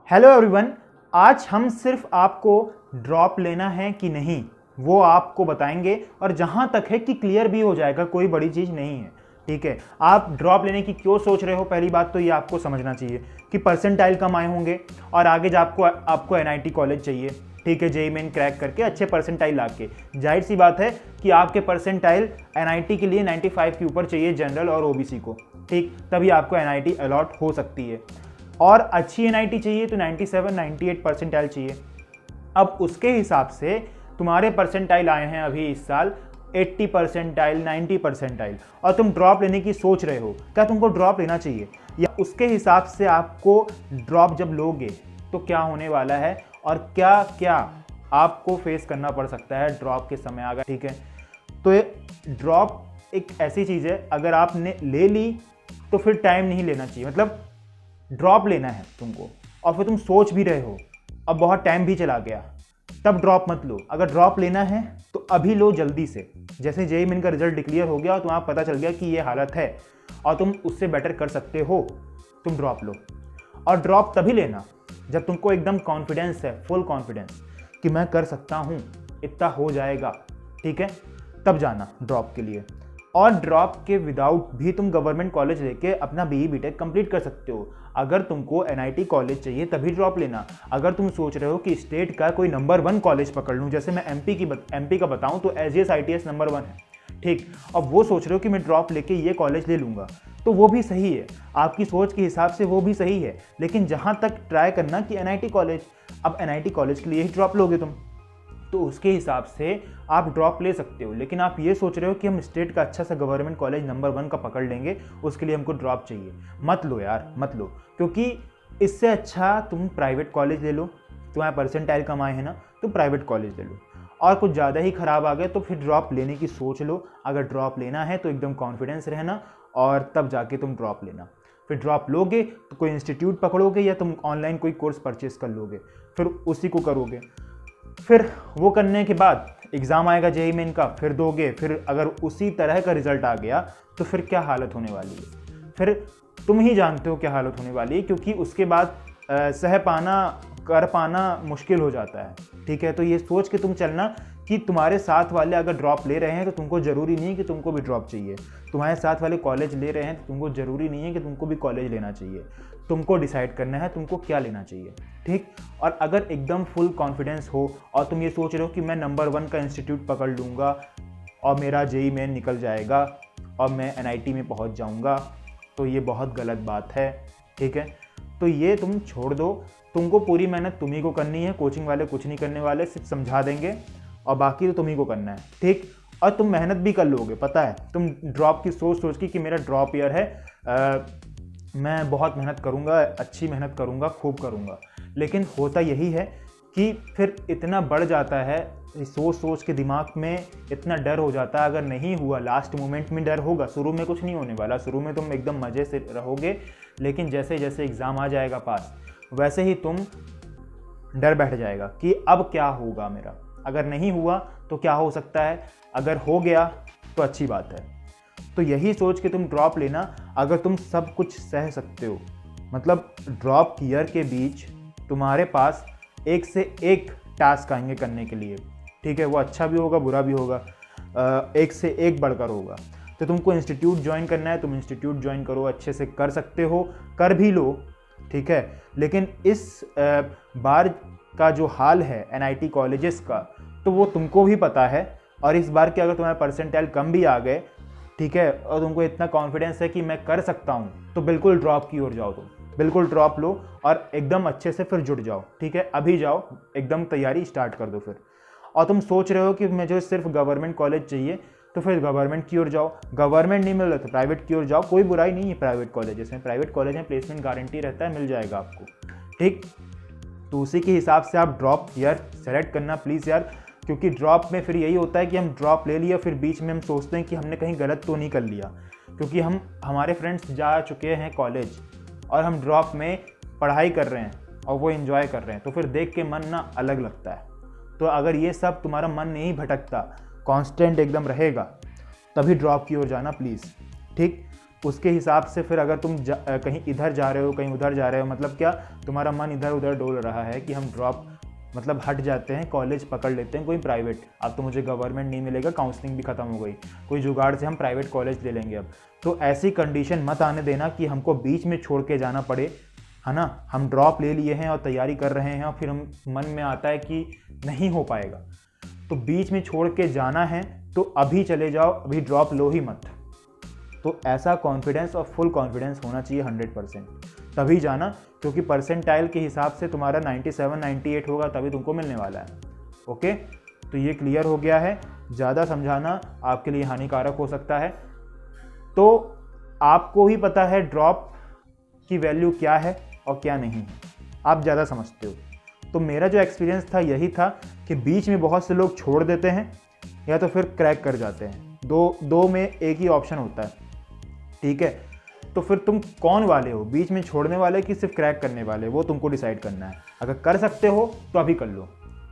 Hello everyone, आज हम सिर्फ आपको ड्रॉप लेना है कि नहीं वो आपको बताएंगे और जहां तक है कि क्लियर भी हो जाएगा, कोई बड़ी चीज़ नहीं है। ठीक है, आप ड्रॉप लेने की क्यों सोच रहे हो, पहली बात तो ये आपको समझना चाहिए कि परसेंटाइल कम आए होंगे और आगे जा आपको एनआईटी कॉलेज चाहिए। ठीक है, जेईई मेन क्रैक करके अच्छे परसेंटाइल ला के, जाहिर सी बात है कि आपके परसेंटाइल एनआईटी के लिए 95 के ऊपर चाहिए, जनरल और ओबीसी को। ठीक, तभी आपको एनआईटी अलॉट हो सकती है और अच्छी एनआईटी चाहिए तो 97 98 परसेंटाइल चाहिए। अब उसके हिसाब से तुम्हारे परसेंटाइल आए हैं अभी इस साल 80 परसेंटाइल 90 परसेंटाइल और तुम ड्रॉप लेने की सोच रहे हो, क्या तुमको ड्रॉप लेना चाहिए? या उसके हिसाब से आपको ड्रॉप जब लोगे तो क्या होने वाला है और क्या क्या आपको फेस करना पड़ सकता है ड्रॉप के समय अगर। ठीक है, तो ये ड्रॉप एक ऐसी चीज़ है, अगर आपने ले ली तो फिर टाइम नहीं लेना चाहिए। मतलब ड्रॉप लेना है तुमको और फिर तुम सोच भी रहे हो अब बहुत टाइम भी चला गया, तब ड्रॉप मत लो। अगर ड्रॉप लेना है तो अभी लो, जल्दी से। जैसे जेईई मेन का रिजल्ट डिक्लेयर हो गया और तुम्हें पता चल गया कि ये हालत है और तुम उससे बेटर कर सकते हो, तुम ड्रॉप लो। और ड्रॉप तभी लेना जब तुमको एकदम कॉन्फिडेंस है, फुल कॉन्फिडेंस कि मैं कर सकता हूँ, इतना हो जाएगा। ठीक है, तब जाना ड्रॉप के लिए। और ड्रॉप के विदाउट भी तुम गवर्नमेंट कॉलेज लेके अपना बीई बीटेक कंप्लीट कर सकते हो। अगर तुमको एनआईटी कॉलेज चाहिए तभी ड्रॉप लेना। अगर तुम सोच रहे हो कि स्टेट का कोई नंबर 1 कॉलेज पकड़ लूँ, जैसे मैं एमपी का बताऊँ तो एसजीएस आईटीएस नंबर 1 है। ठीक, अब वो सोच रहे हो कि मैं ड्रॉप लेके ये कॉलेज ले लूँगा, तो वो भी सही है, आपकी सोच के हिसाब से वो भी सही है। लेकिन जहाँ तक ट्राई करना कि एनआईटी कॉलेज, अब एनआईटी कॉलेज के लिए ही ड्रॉप लोगे तुम, तो उसके हिसाब से आप ड्रॉप ले सकते हो। लेकिन आप ये सोच रहे हो कि हम स्टेट का अच्छा सा गवर्नमेंट कॉलेज नंबर 1 का पकड़ लेंगे, उसके लिए हमको ड्रॉप चाहिए, मत लो यार, मत लो। क्योंकि इससे अच्छा तुम प्राइवेट कॉलेज ले लो। तुम्हारे परसेंटाइल कम आए हैं ना, तो प्राइवेट कॉलेज ले लो। और कुछ ज़्यादा ही ख़राब आ गए तो फिर ड्रॉप लेने की सोच लो। अगर ड्रॉप लेना है तो एकदम कॉन्फिडेंस रहना और तब जाके तुम ड्रॉप लेना। फिर ड्रॉप लोगे तो कोई इंस्टीट्यूट पकड़ोगे या तुम ऑनलाइन कोई कोर्स परचेस कर लोगे, फिर उसी को करोगे। फिर वो करने के बाद एग्ज़ाम आएगा जेईई मेन का, फिर दोगे। फिर अगर उसी तरह का रिजल्ट आ गया तो फिर क्या हालत होने वाली है, फिर तुम ही जानते हो क्या हालत होने वाली है। क्योंकि उसके बाद सह पाना, कर पाना मुश्किल हो जाता है। ठीक है, तो ये सोच के तुम चलना कि तुम्हारे साथ वाले अगर ड्रॉप ले रहे हैं तो तुमको ज़रूरी नहीं है कि तुमको भी ड्रॉप चाहिए। तुम्हारे साथ वाले कॉलेज ले रहे हैं तो तुमको ज़रूरी नहीं है कि तुमको भी कॉलेज लेना चाहिए। तुमको डिसाइड करना है तुमको क्या लेना चाहिए। ठीक, और अगर एकदम फुल कॉन्फिडेंस हो और तुम ये सोच रहे हो कि मैं नंबर 1 का इंस्टीट्यूट पकड़ लूँगा और मेरा जेईई मेन निकल जाएगा और मैं एनआईटी में पहुँच जाऊँगा, तो ये बहुत गलत बात है। ठीक है, तो ये तुम छोड़ दो। तुमको पूरी मेहनत तुम्ही को करनी है, कोचिंग वाले कुछ नहीं करने वाले, सिर्फ समझा देंगे और बाकी तो तुम्ही को करना है। ठीक, और तुम मेहनत भी कर लोगे, पता है। तुम ड्रॉप की सोच के कि मेरा ड्रॉप ईयर है, मैं बहुत मेहनत करूँगा, अच्छी मेहनत करूँगा, खूब करूँगा। लेकिन होता यही है कि फिर इतना बढ़ जाता है, सोच के दिमाग में इतना डर हो जाता है। अगर नहीं हुआ, लास्ट मोमेंट में डर होगा, शुरू में कुछ नहीं होने वाला, शुरू में तुम एकदम मज़े से रहोगे। लेकिन जैसे जैसे एग्ज़ाम आ जाएगा पास, वैसे ही तुम डर बैठ जाएगा कि अब क्या होगा मेरा। अगर नहीं हुआ तो क्या हो सकता है, अगर हो गया तो अच्छी बात है। तो यही सोच के तुम ड्रॉप लेना अगर तुम सब कुछ सह सकते हो। मतलब ड्रॉप ईयर के बीच तुम्हारे पास एक से एक टास्क आएंगे करने के लिए। ठीक है, वो अच्छा भी होगा, बुरा भी होगा, एक से एक बढ़कर होगा। तो तुमको इंस्टीट्यूट ज्वाइन करना है, तुम इंस्टीट्यूट ज्वाइन करो, अच्छे से कर सकते हो, कर भी लो। ठीक है, लेकिन इस बार का जो हाल है एनआईटी कॉलेजेस का, तो वो तुमको भी पता है। और इस बार के अगर तुम्हारे परसेंटाइल कम भी आ गए, ठीक है, और तुमको इतना कॉन्फिडेंस है कि मैं कर सकता हूँ, तो बिल्कुल ड्रॉप की ओर जाओ। तुम बिल्कुल ड्रॉप लो और एकदम अच्छे से फिर जुट जाओ। ठीक है, अभी जाओ, एकदम तैयारी स्टार्ट कर दो फिर। और तुम सोच रहे हो कि मुझे सिर्फ गवर्नमेंट कॉलेज चाहिए, तो फिर गवर्नमेंट की ओर जाओ। गवर्नमेंट नहीं मिल रहा तो प्राइवेट की ओर जाओ, कोई बुराई नहीं है प्राइवेट कॉलेजेस में। प्राइवेट कॉलेज में प्लेसमेंट गारंटी रहता है, मिल जाएगा आपको। ठीक, तो उसी के हिसाब से आप ड्रॉप ईयर सेलेक्ट करना प्लीज़ यार। क्योंकि ड्रॉप में फिर यही होता है कि हम ड्रॉप ले लिया, फिर बीच में हम सोचते हैं कि हमने कहीं गलत तो नहीं कर लिया। क्योंकि हमारे फ्रेंड्स जा चुके हैं कॉलेज और हम ड्रॉप में पढ़ाई कर रहे हैं और वो एंजॉय कर रहे हैं, तो फिर देख के मन ना अलग लगता है। तो अगर ये सब तुम्हारा मन नहीं भटकता, कांस्टेंट एकदम रहेगा, तभी ड्रॉप की ओर जाना प्लीज़। ठीक, उसके हिसाब से फिर अगर तुम कहीं इधर जा रहे हो कहीं उधर जा रहे हो, मतलब क्या तुम्हारा मन इधर उधर डोल रहा है कि हम ड्रॉप मतलब हट जाते हैं, कॉलेज पकड़ लेते हैं कोई प्राइवेट, अब तो मुझे गवर्नमेंट नहीं मिलेगा, काउंसलिंग भी खत्म हो गई, कोई जुगाड़ से हम प्राइवेट कॉलेज ले लेंगे अब। तो ऐसी कंडीशन मत आने देना कि हमको बीच में छोड़ के जाना पड़े, है ना। हम ड्रॉप ले लिए हैं और तैयारी कर रहे हैं और फिर हम मन में आता है कि नहीं हो पाएगा, तो बीच में छोड़ के जाना है तो अभी चले जाओ, अभी ड्रॉप लो ही मत। तो ऐसा कॉन्फिडेंस और फुल कॉन्फिडेंस होना चाहिए 100%, तभी जाना, क्योंकि परसेंटाइल के हिसाब से तुम्हारा 97 98 होगा तभी तुमको मिलने वाला है। ओके, तो ये क्लियर हो गया है। ज़्यादा समझाना आपके लिए हानिकारक हो सकता है। तो आपको ही पता है ड्रॉप की वैल्यू क्या है और क्या नहीं है, आप ज़्यादा समझते हो। तो मेरा जो एक्सपीरियंस था यही था कि बीच में बहुत से लोग छोड़ देते हैं या तो फिर क्रैक कर जाते हैं, दो में एक ही ऑप्शन होता है, ठीक है। तो फिर तुम कौन वाले हो, बीच में छोड़ने वाले कि सिर्फ क्रैक करने वाले, वो तुमको डिसाइड करना है। अगर कर सकते हो तो अभी कर लो,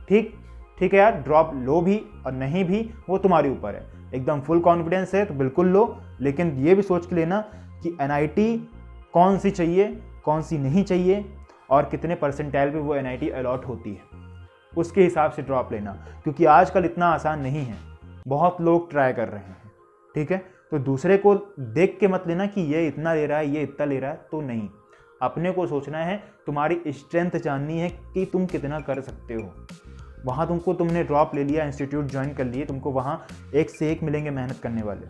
ठीक है यार, ड्रॉप लो भी और नहीं भी वो तुम्हारे ऊपर है। एकदम फुल कॉन्फिडेंस है तो बिल्कुल लो, लेकिन ये भी सोच के लेना कि NIT कौन सी चाहिए कौन सी नहीं चाहिए और कितने परसेंटाइल पे वो NIT अलॉट होती है, उसके हिसाब से ड्रॉप लेना, क्योंकि आजकल इतना आसान नहीं है, बहुत लोग ट्राई कर रहे हैं, ठीक है। तो दूसरे को देख के मत लेना कि ये इतना ले रहा है ये इतना ले रहा है, तो नहीं, अपने को सोचना है, तुम्हारी स्ट्रेंथ जाननी है कि तुम कितना कर सकते हो। वहाँ तुमने ड्रॉप ले लिया, इंस्टीट्यूट ज्वाइन कर लिए, तुमको वहाँ एक से एक मिलेंगे मेहनत करने वाले,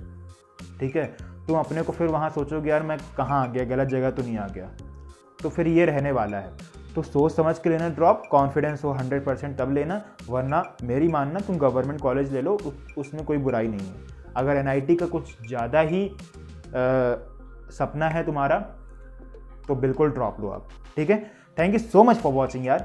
ठीक है। तुम अपने को फिर वहाँ सोचोगे यार मैं कहाँ आ गया, गलत जगह तो नहीं आ गया, तो फिर ये रहने वाला है। तो सोच समझ के लेना ड्रॉप, कॉन्फिडेंस हो 100% तब लेना, वरना मेरी मानना तुम गवर्नमेंट कॉलेज ले लो, उसमें कोई बुराई नहीं है। अगर NIT का कुछ ज़्यादा ही सपना है तुम्हारा तो बिल्कुल ड्रॉप लो आप, ठीक है। Thank you so much for watching यार।